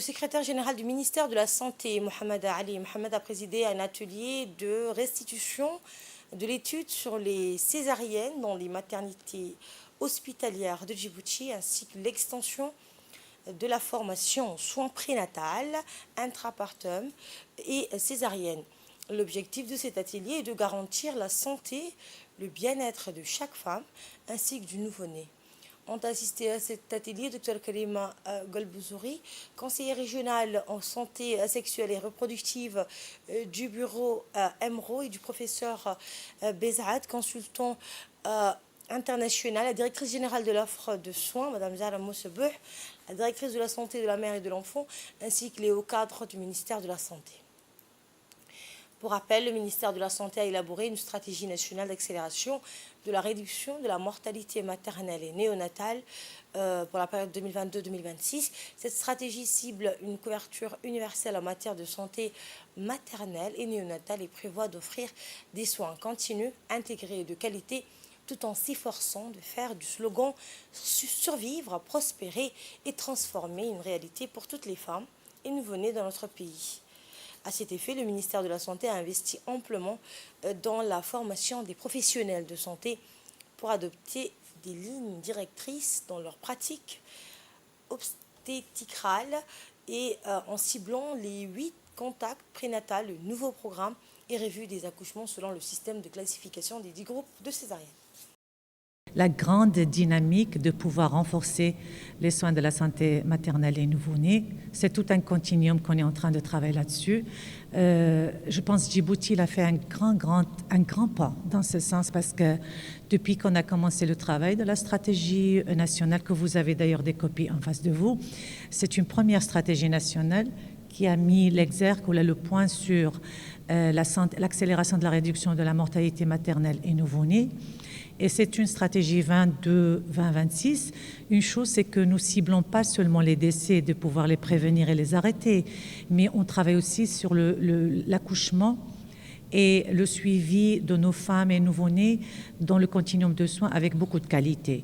secrétaire général du ministère de la Santé, Mohamed Ali Mohamed, a présidé un atelier de restitution de l'étude sur les césariennes dans les maternités hospitalières de Djibouti, ainsi que l'extension de la formation en soins prénatales, intrapartum et césarienne. L'objectif de cet atelier est de garantir la santé, le bien-être de chaque femme ainsi que du nouveau-né. Ont assisté à cet atelier Dr Karima Golbouzouri, conseillère régionale en santé sexuelle et reproductive du bureau EMRO, et du professeur Bezad, consultant international, la directrice générale de l'offre de soins, Mme Zahra Moussebouh, la directrice de la santé de la mère et de l'enfant, ainsi que les hauts cadres du ministère de la Santé. Pour rappel, le ministère de la Santé a élaboré une stratégie nationale d'accélération de la réduction de la mortalité maternelle et néonatale pour la période 2022-2026. Cette stratégie cible une couverture universelle en matière de santé maternelle et néonatale et prévoit d'offrir des soins continus, intégrés et de qualité, tout en s'efforçant de faire du slogan « Survivre, prospérer et transformer » une réalité pour toutes les femmes et nouveau-nés dans notre pays. À cet effet, le ministère de la Santé a investi amplement dans la formation des professionnels de santé pour adopter des lignes directrices dans leur pratique obstétricale et en ciblant les 8 contacts prénatales, le nouveau programme et revue des accouchements selon le système de classification des 10 groupes de césariennes. La grande dynamique de pouvoir renforcer les soins de la santé maternelle et nouveau-née, c'est tout un continuum qu'on est en train de travailler là-dessus. Je pense que Djibouti a fait un grand pas dans ce sens, parce que depuis qu'on a commencé le travail de la stratégie nationale, que vous avez d'ailleurs des copies en face de vous, c'est une première stratégie nationale qui a mis l'exergue ou le point sur l'accélération de la réduction de la mortalité maternelle et nouveau-née. Et c'est une stratégie 22-20-26. Une chose, c'est que nous ciblons pas seulement les décès, de pouvoir les prévenir et les arrêter, mais on travaille aussi sur l'accouchement et le suivi de nos femmes et nouveau-nés dans le continuum de soins avec beaucoup de qualité.